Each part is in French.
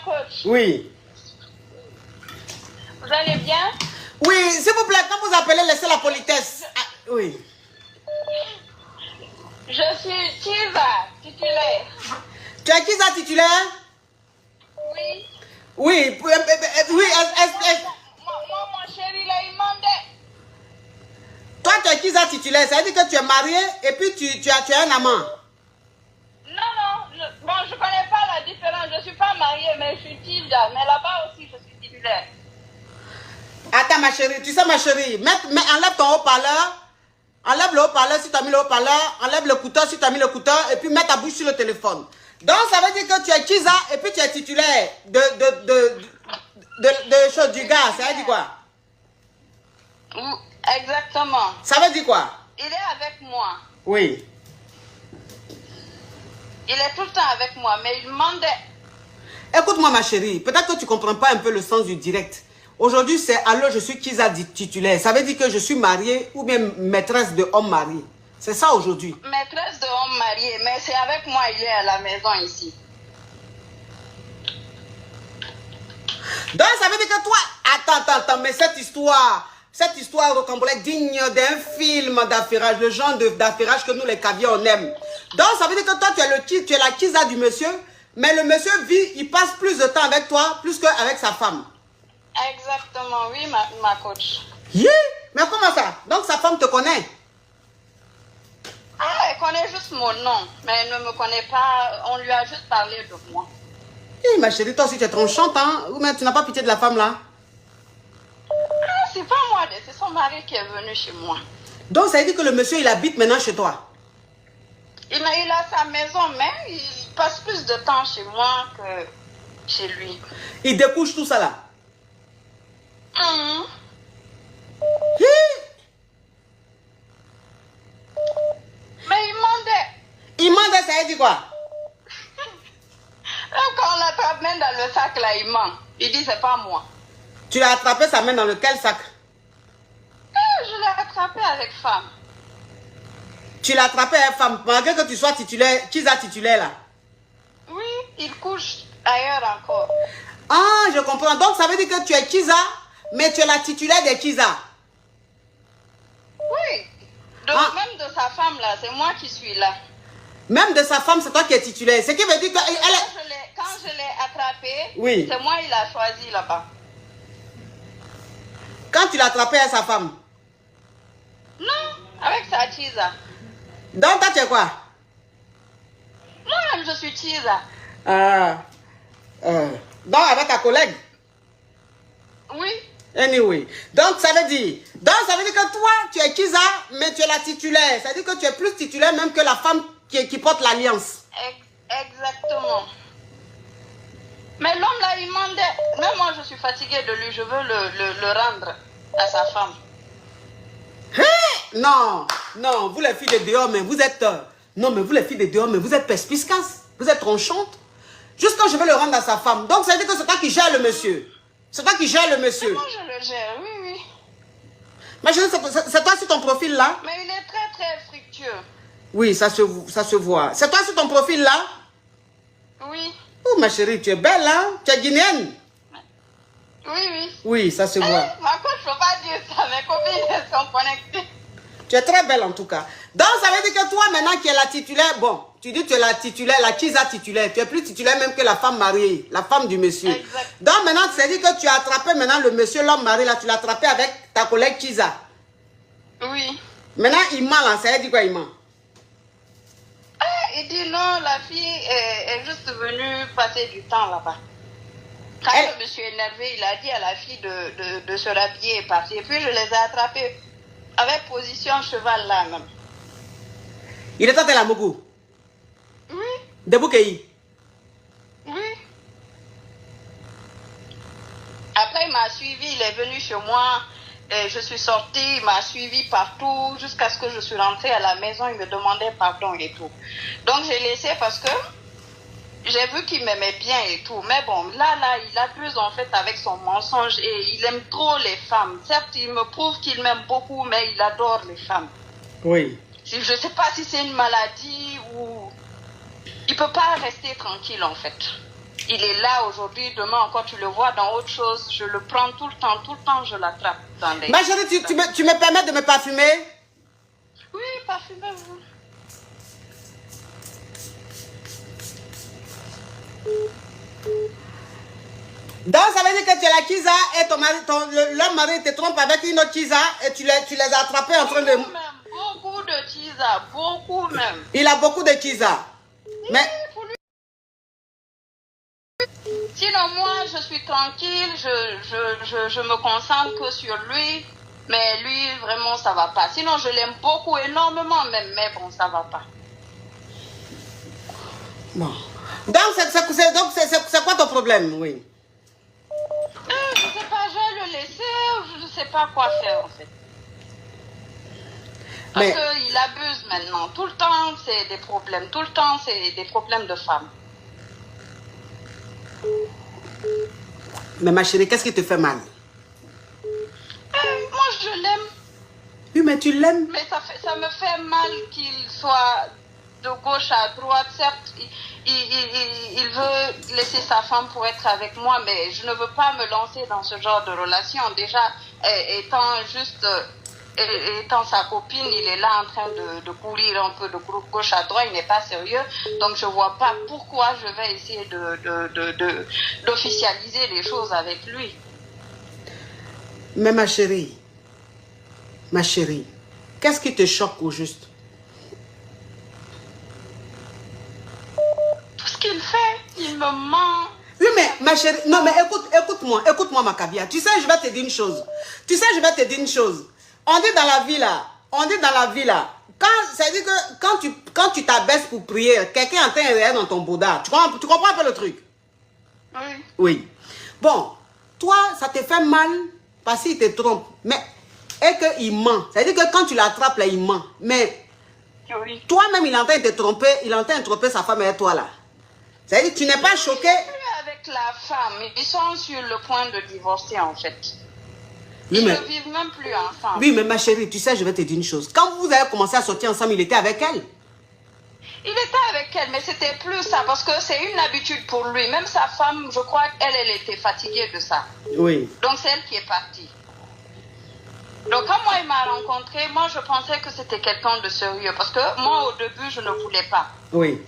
coach. Oui. Vous allez bien? Oui, s'il vous plaît, quand vous appelez, laissez la politesse. Ah, oui. Je suis Kiza, titulaire. Tu es Kiza titulaire? Oui. Oui, oui, Moi, mon chéri, là, il mandait. toi, tu es Kiza titulaire, ça veut dire que tu es marié et puis tu as un amant. Non, bon, je connais pas la différence. Je suis pas mariée, mais je suis Kiza. Mais là-bas aussi, je suis titulaire. Attends, ma chérie, tu sais, ma chérie, enlève ton haut-parleur. Enlève le haut-parleur si tu as mis le haut-parleur. Enlève le couteau si tu as mis le couteau. Et puis mets ta bouche sur le téléphone. Donc, ça veut dire que tu es Kiza et puis tu es titulaire de choses du gars. Ça veut dire quoi? Exactement. Ça veut dire quoi? Il est avec moi. Oui. Il est tout le temps avec moi, mais il demandait. Écoute-moi, ma chérie. Peut-être que tu ne comprends pas un peu le sens du direct. Aujourd'hui, c'est alors je suis Kiza titulaire. Ça veut dire que je suis mariée ou bien maîtresse de homme marié. C'est ça aujourd'hui. Maîtresse de homme marié, mais c'est avec moi, il est à la maison ici. Donc, ça veut dire que toi... Attends, mais cette histoire rocambolesque digne d'un film d'affairage, le genre d'affairage que nous, les caviars, on aime. Donc, ça veut dire que toi, tu es la Kiza du monsieur, mais le monsieur vit, il passe plus de temps avec toi, plus qu'avec sa femme. Exactement, oui, ma coach. Yeah. Mais comment ça? Donc, sa femme te connaît? Ah, elle connaît juste mon nom, mais elle ne me connaît pas. On lui a juste parlé de moi. Hey, ma chérie, toi aussi, tu es tranchante, hein? Ou même tu n'as pas pitié de la femme, là? Ah, c'est pas moi, c'est son mari qui est venu chez moi. Donc, ça veut dire que le monsieur, il habite maintenant chez toi? Il a sa maison, mais il passe plus de temps chez moi que chez lui. Il découche tout ça, là? Mais il mandait. Il mandait, ça veut dire quoi? Quand on l'attrape même dans le sac, là, il ment. Il dit, c'est pas moi. Tu l'as attrapé sa main dans lequel sac? Je l'ai attrapé avec femme. Tu l'as attrapé avec femme, malgré que tu sois titulaire, Kiza titulaire, là? Oui, il couche ailleurs encore. Ah, je comprends. Donc, ça veut dire que tu es Kiza, mais tu es la titulaire de Kiza. Oui. Donc, même de sa femme, là, c'est moi qui suis là. Même de sa femme, c'est toi qui es titulaire. Ce qui veut dire que... Quand je l'ai attrapé, oui, c'est moi il a choisi là-bas. Quand tu l'as attrapé avec sa femme? Non, avec sa Kiza. Donc, toi, tu es quoi? Moi-même, je suis Kiza. Donc, avec ta collègue? Oui. Anyway. Donc, ça veut dire que toi, tu es Kiza, mais tu es la titulaire. Ça veut dire que tu es plus titulaire même que la femme qui porte l'alliance. Exactement. Mais l'homme là, il demandait. Même moi, je suis fatiguée de lui. Je veux le rendre à sa femme. Hey! Non, vous les filles de dehors, mais vous êtes... non, mais vous les filles de dehors, mais vous êtes perspicaces. Vous êtes tronchantes. Juste quand je veux le rendre à sa femme. Donc, ça veut dire que c'est toi qui gères le monsieur. C'est toi qui gères le monsieur. Moi, je le gère, oui. Mais c'est toi sur ton profil là? Mais il est très, très fructueux. Oui, ça se voit. C'est toi sur ton profil là? Oui. Oh, ma chérie, tu es belle, hein? Tu es guinéenne? Oui. Oui, ça se voit. Ma coach, je ne peux pas dire ça. Mes copines sont connectées. Tu es très belle en tout cas. Donc, ça veut dire que toi, maintenant, qui es la titulaire, bon, tu dis que tu es la titulaire, la Kiza titulaire. Tu es plus titulaire même que la femme mariée, la femme du monsieur. Exact. Donc, maintenant, ça veut dire que tu as attrapé maintenant le monsieur, l'homme marié, là, tu l'as attrapé avec ta collègue Kiza. Oui. Maintenant, il ment, là, ça veut dire quoi, il ment? Il dit non, la fille est juste venue passer du temps là-bas. Quand le monsieur est énervé, il a dit à la fille de se rhabiller et partir. Et puis je les ai attrapés avec position cheval là même. Il était à la Mougou? Oui. De Boukéi? Oui. Après, il m'a suivi, il est venu chez moi. Et je suis sortie, il m'a suivi partout jusqu'à ce que je suis rentrée à la maison. Il me demandait pardon et tout. Donc j'ai laissé parce que j'ai vu qu'il m'aimait bien et tout. Mais bon, là, il abuse en fait avec son mensonge et il aime trop les femmes. Certes, il me prouve qu'il m'aime beaucoup, mais il adore les femmes. Oui. Je ne sais pas si c'est une maladie ou... Il ne peut pas rester tranquille en fait. il est là aujourd'hui, demain encore tu le vois dans autre chose. Je le prends tout le temps, je l'attrape dans les... Ma chérie, tu me permets de me parfumer? Oui, parfumez-vous. Donc, ça veut dire que tu es la Kisa et l'homme mari te trompe avec une autre Kisa et tu les as attrapés en train de... Beaucoup de Kisa, beaucoup même. Il a beaucoup de Kisa. Mais... Sinon, moi, je suis tranquille, je me concentre que sur lui. Mais lui, vraiment, ça va pas. Sinon, je l'aime beaucoup, énormément même. Mais bon, ça va pas. Bon. Donc, c'est quoi ton problème, oui? Je sais pas, je vais le laisser. Je ne sais pas quoi faire, en fait. Parce qu'il abuse maintenant. Tout le temps, c'est des problèmes. Tout le temps, c'est des problèmes de femmes. Mais ma chérie, qu'est-ce qui te fait mal? Moi, je l'aime. Oui, mais tu l'aimes. Mais ça me fait mal qu'il soit de gauche à droite. Certes, il veut laisser sa femme pour être avec moi, mais je ne veux pas me lancer dans ce genre de relation. Déjà, étant sa copine, il est là en train de courir un peu de gauche à droite, il n'est pas sérieux. Donc, je ne vois pas pourquoi je vais essayer d'officialiser les choses avec lui. Mais ma chérie, qu'est-ce qui te choque au juste? Tout ce qu'il fait, il me ment. Oui, mais ma chérie, non, mais écoute-moi, ma caviar. Tu sais, je vais te dire une chose. On dit dans la vie là, ça veut dire que quand tu t'abaisses pour prier, quelqu'un entend derrière dans ton Bouddha. Tu comprends un peu le truc? Oui. Oui. Bon, toi, ça te fait mal parce qu'il te trompe. Mais, et qu'il ment. Ça veut dire que quand tu l'attrapes là, il ment. Mais, Oui. toi-même, il est en train de te tromper, il est en train de tromper sa femme et toi là. Ça veut dire que tu n'es pas choqué. Avec la femme, ils sont sur le point de divorcer en fait. Oui, Ils mais... ne vivent même plus ensemble. Oui, mais ma chérie, tu sais, je vais te dire une chose. Quand vous avez commencé à sortir ensemble, il était avec elle. Il était avec elle, mais c'était plus ça, parce que c'est une habitude pour lui. Même sa femme, je crois qu'elle était fatiguée de ça. Oui. Donc c'est elle qui est partie. Donc quand moi il m'a rencontré, moi je pensais que c'était quelqu'un de sérieux, parce que moi au début je ne voulais pas. Oui.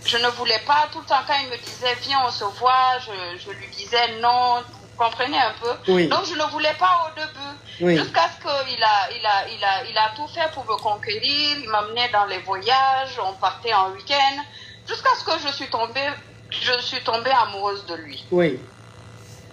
Je ne voulais pas, tout le temps quand il me disait viens on se voit, je lui disais non, vous comprenez un peu. Oui. Donc je ne voulais pas au début. Oui. Jusqu'à ce qu'il a tout fait pour me conquérir, il m'amenait dans les voyages, on partait en week-end, jusqu'à ce que je suis tombée amoureuse de lui. Oui.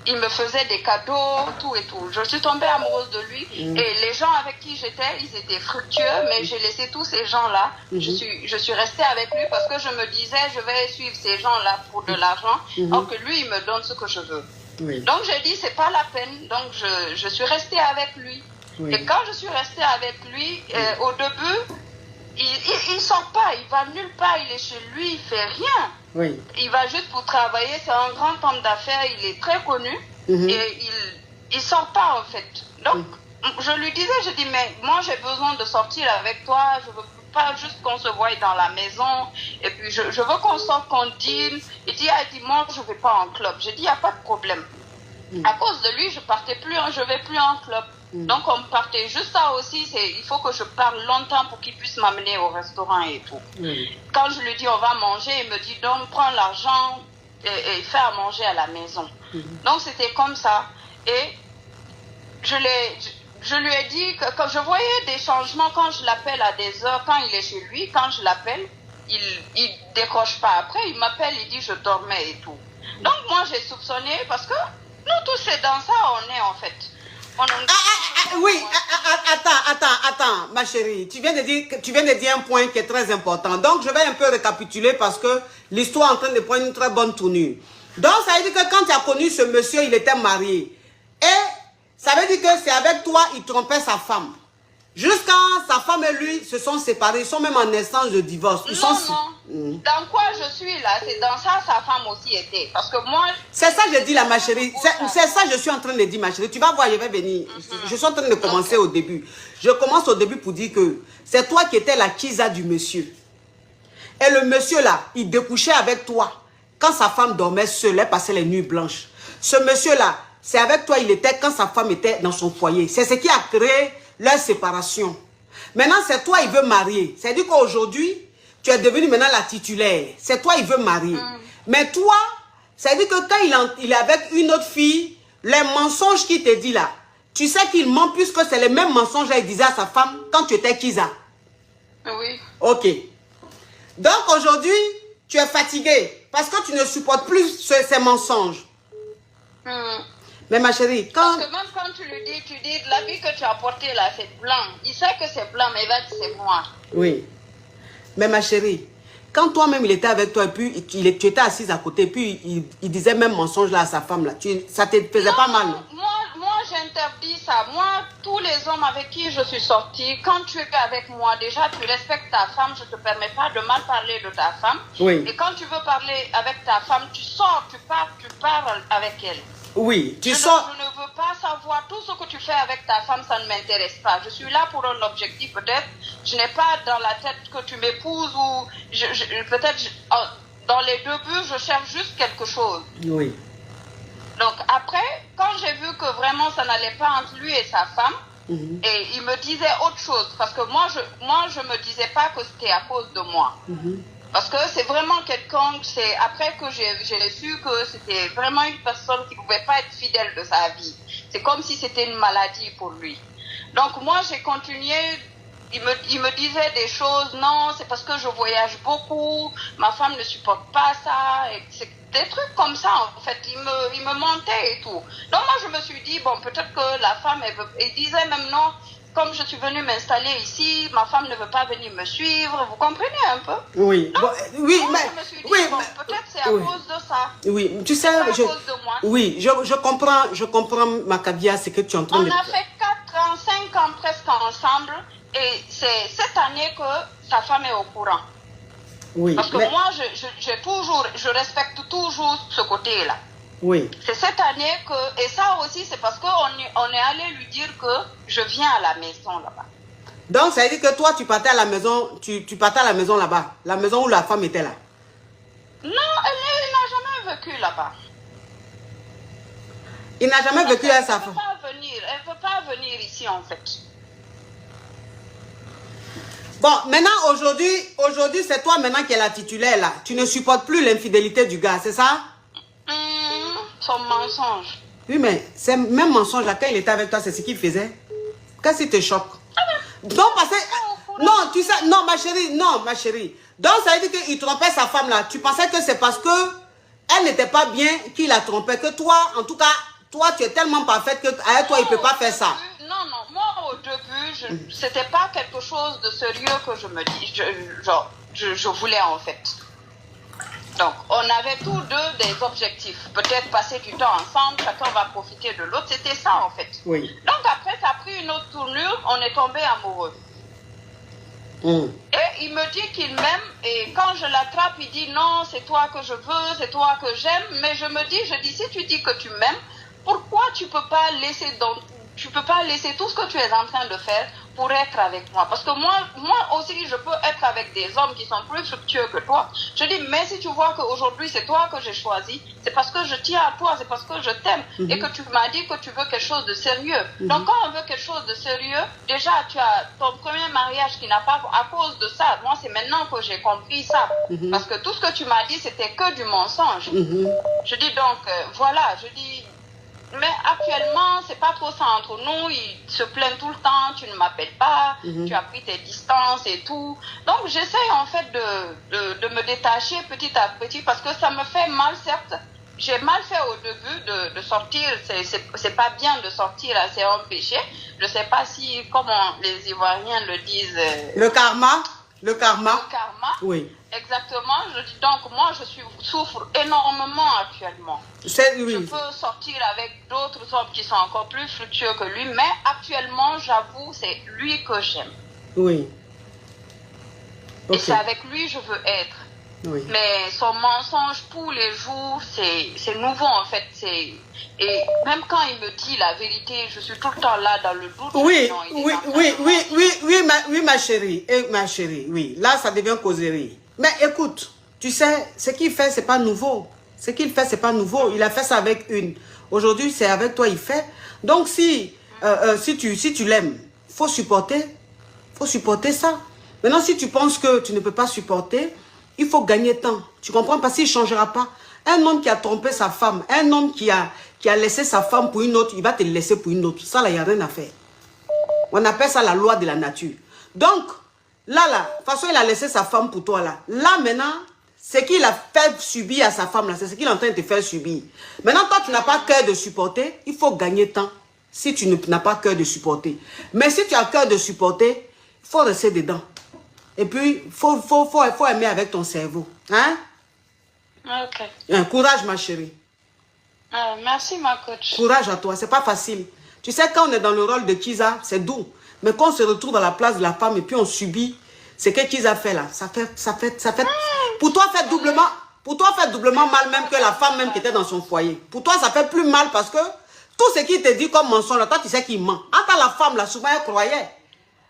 Il me faisait des cadeaux, tout et tout. Je suis tombée amoureuse de lui. Et les gens avec qui j'étais, ils étaient fructueux, mais j'ai laissé tous ces gens-là. Je suis restée avec lui parce que je me disais, je vais suivre ces gens-là pour de l'argent, alors que lui, il me donne ce que je veux. Oui. Donc j'ai dit, c'est pas la peine. Donc je suis restée avec lui. Oui. Et quand je suis restée avec lui, au début, il sort pas, il va nulle part, il est chez lui, il fait rien. Oui. Il va juste pour travailler, c'est un grand homme d'affaires, il est très connu et il sort pas en fait. Donc je lui disais, je dis mais moi j'ai besoin de sortir avec toi, je veux pas juste qu'on se voie dans la maison et puis je veux qu'on sorte, qu'on dîne. Il dit moi je vais pas en club. J'ai dit il y a pas de problème. À cause de lui je vais plus en club. Donc on partait juste ça aussi, il faut que je parle longtemps pour qu'il puisse m'amener au restaurant et tout. Quand je lui dis on va manger, il me dit donc prends l'argent et fais à manger à la maison. Donc c'était comme ça. Et je lui ai dit que quand je voyais des changements quand je l'appelle à des heures, quand il est chez lui, quand je l'appelle, il décroche pas. Après il m'appelle, il dit je dormais et tout. Donc moi j'ai soupçonné parce que nous tous c'est dans ça on est en fait. Oui, attends, ma chérie. Tu viens de dire un point qui est très important. Donc, je vais un peu récapituler parce que l'histoire est en train de prendre une très bonne tournure. Donc, ça veut dire que quand tu as connu ce monsieur, il était marié. Et ça veut dire que c'est avec toi, il trompait sa femme. Jusqu'à sa femme et lui se sont séparés. Ils sont même en instance de divorce. Non. Dans quoi je suis là, c'est dans ça sa femme aussi était. Parce que moi... C'est ça que je dis là, ma chérie. C'est ça que je suis en train de dire, ma chérie. Tu vas voir, je vais venir. Je suis en train de commencer au début. Je commence au début pour dire que c'est toi qui étais la Kisa du monsieur. Et le monsieur là, il découchait avec toi. quand sa femme dormait seule, elle passait les nuits blanches. Ce monsieur-là, c'est avec toi il était quand sa femme était dans son foyer. C'est ce qui a créé leur séparation. Maintenant, c'est toi il veut marier. C'est-à-dire qu'aujourd'hui, tu es devenu maintenant la titulaire. C'est toi il veut marier. Mais toi, c'est-à-dire que quand il est avec une autre fille, les mensonges qu'il te dit là, tu sais qu'il ment puisque c'est les mêmes mensonges qu'il disait à sa femme quand tu étais Kiza. Oui. Ok. Donc aujourd'hui, tu es fatigué parce que tu ne supportes plus ces mensonges. Mais ma chérie, quand... Parce que même quand tu lui dis, l'habit que tu as porté là, c'est blanc. Il sait que c'est blanc, mais il va dire c'est noir. Oui. Mais ma chérie, quand toi-même il était avec toi et puis tu étais assise à côté, puis il disait même mensonge là à sa femme là, ça te faisait pas mal? Moi j'interdis ça. Moi, tous les hommes avec qui je suis sortie, quand tu es avec moi, déjà tu respectes ta femme, je ne te permets pas de mal parler de ta femme. Oui. Et quand tu veux parler avec ta femme, tu sors, tu parles avec elle. Oui, tu sors. Je ne veux pas savoir tout ce que tu fais avec ta femme, ça ne m'intéresse pas. Je suis là pour un objectif peut-être. Je n'ai pas dans la tête que tu m'épouses ou peut-être dans les deux buts, je cherche juste quelque chose. Oui. Donc après, quand j'ai vu que vraiment ça n'allait pas entre lui et sa femme, et il me disait autre chose, parce que moi je me disais pas que c'était à cause de moi. Parce que c'est vraiment quelqu'un, c'est après que j'ai su que c'était vraiment une personne qui ne pouvait pas être fidèle de sa vie. C'est comme si c'était une maladie pour lui. Donc moi j'ai continué, il me disait des choses, non, c'est parce que je voyage beaucoup, ma femme ne supporte pas ça, et c'est des trucs comme ça en fait, il me mentait et tout. Donc moi je me suis dit, bon peut-être que la femme, elle disait même non, comme je suis venue m'installer ici, ma femme ne veut pas venir me suivre. Vous comprenez un peu? Oui. Donc, bon, oui, moi, mais... je me suis dit, oui, bon, mais, peut-être c'est à cause de ça. Oui, tu sais... à cause de moi. Oui, je comprends, Makabia, ce que tu es en train de... On a fait 4 ans, 5 ans presque ensemble. Et c'est cette année que sa femme est au courant. Oui. Parce que moi, je respecte toujours ce côté-là. Oui. C'est cette année que, et ça aussi, c'est parce qu'on est allé lui dire que je viens à la maison là-bas. Donc, ça veut dire que toi, tu partais à la maison, tu partais à la maison là-bas, la maison où la femme était là? Non, elle n'a jamais vécu là-bas. Il n'a jamais vécu avec sa femme? Elle ne veut pas venir ici en fait. Bon, maintenant, aujourd'hui, c'est toi maintenant qui es la titulaire là. Tu ne supportes plus l'infidélité du gars, c'est ça? Son mensonge. Oui, mais c'est même mensonge là, quand il était avec toi, c'est ce qu'il faisait. Qu'est-ce qui te choque? Non, parce que... Non, tu sais, non, ma chérie. Donc, ça veut dire qu'il trompait sa femme là. Tu pensais que c'est parce que elle n'était pas bien qu'il la trompait. Que toi, en tout cas, toi, tu es tellement parfaite qu'avec toi, il ne peut pas faire ça. Non, moi, au début, c'était pas quelque chose de sérieux que je me dis. Je voulais en fait. Donc, on avait tous deux des objectifs. Peut-être passer du temps ensemble, chacun va profiter de l'autre. C'était ça, en fait. Oui. Donc, après, ça a pris une autre tournure. On est tombé amoureux. Et il me dit qu'il m'aime. Et quand je l'attrape, il dit non, c'est toi que je veux, c'est toi que j'aime. Mais je dis, si tu dis que tu m'aimes, pourquoi tu peux pas laisser tout ce que tu es en train de faire pour être avec moi? Parce que moi aussi, je peux être avec des hommes qui sont plus fructueux que toi. Je dis, mais si tu vois qu'aujourd'hui, c'est toi que j'ai choisi, c'est parce que je tiens à toi, c'est parce que je t'aime et que tu m'as dit que tu veux quelque chose de sérieux. Donc, quand on veut quelque chose de sérieux, déjà, tu as ton premier mariage qui n'a pas... À cause de ça, moi, c'est maintenant que j'ai compris ça. Parce que tout ce que tu m'as dit, c'était que du mensonge. Je dis donc, voilà, je dis... Mais actuellement, c'est pas trop ça entre nous. Il se plaint tout le temps. Tu ne m'appelles pas. Tu as pris tes distances et tout. Donc, j'essaie en fait de me détacher petit à petit parce que ça me fait mal, certes. J'ai mal fait au début de sortir. C'est pas bien de sortir, c'est un péché. Je sais pas si, comment les Ivoiriens le disent. Le karma. Le karma. Le karma. Oui. Exactement. Je dis donc, moi, je souffre énormément actuellement. Oui. Je peux sortir avec d'autres hommes qui sont encore plus fructueux que lui, mais actuellement, j'avoue, c'est lui que j'aime. Oui. Okay. Et c'est avec lui que je veux être. Oui. Mais son mensonge tous les jours, c'est nouveau en fait. Et même quand il me dit la vérité, je suis tout le temps là dans le doute. Oui, oui, ma chérie. Ma chérie, oui. Là, ça devient causerie. Mais écoute, Tu sais, ce qu'il fait, c'est pas nouveau. Ce qu'il fait, c'est pas nouveau. Il a fait ça avec une. Aujourd'hui, c'est avec toi, il fait. Donc, si tu l'aimes, faut supporter ça. Maintenant, si tu penses que tu ne peux pas supporter, il faut gagner temps. Tu comprends? Parce qu'il ne changera pas. Un homme qui a trompé sa femme, un homme qui a laissé sa femme pour une autre, il va te laisser pour une autre. Ça, là, il n'y a rien à faire. On appelle ça la loi de la nature. Donc, là, de toute façon, il a laissé sa femme pour toi, là. Là, maintenant, ce qu'il a fait subir à sa femme, là, c'est ce qu'il est en train de te faire subir. Maintenant, toi, tu n'as pas cœur de supporter, il faut gagner temps si tu n'as pas cœur de supporter. Mais si tu as cœur de supporter, il faut rester dedans. Et puis, il faut aimer avec ton cerveau. Hein? Ok. Courage, ma chérie. Merci, ma coach. Courage à toi, c'est pas facile. Tu sais, quand on est dans le rôle de Kiza, c'est doux. Mais quand on se retrouve à la place de la femme et puis on subit ce que Kiza fait là, ça fait. Pour toi, fait doublement mal même que la femme même qui était dans son foyer. Pour toi, ça fait plus mal parce que tout ce qu'il te dit comme mensonge, là, toi, tu sais qu'il ment. Attends, la femme là, souvent, elle croyait.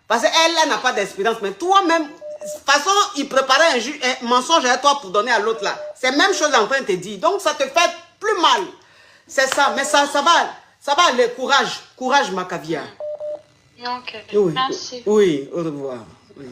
Parce qu'elle n'a pas d'expérience. Mais toi-même, de toute façon, il préparait un mensonge à toi pour donner à l'autre là. C'est la même chose en train de te dire. Donc, ça te fait plus mal. C'est ça. Mais ça va aller. Courage, ma caviar. Ok. Oui. Merci. Oui, au revoir. Oui.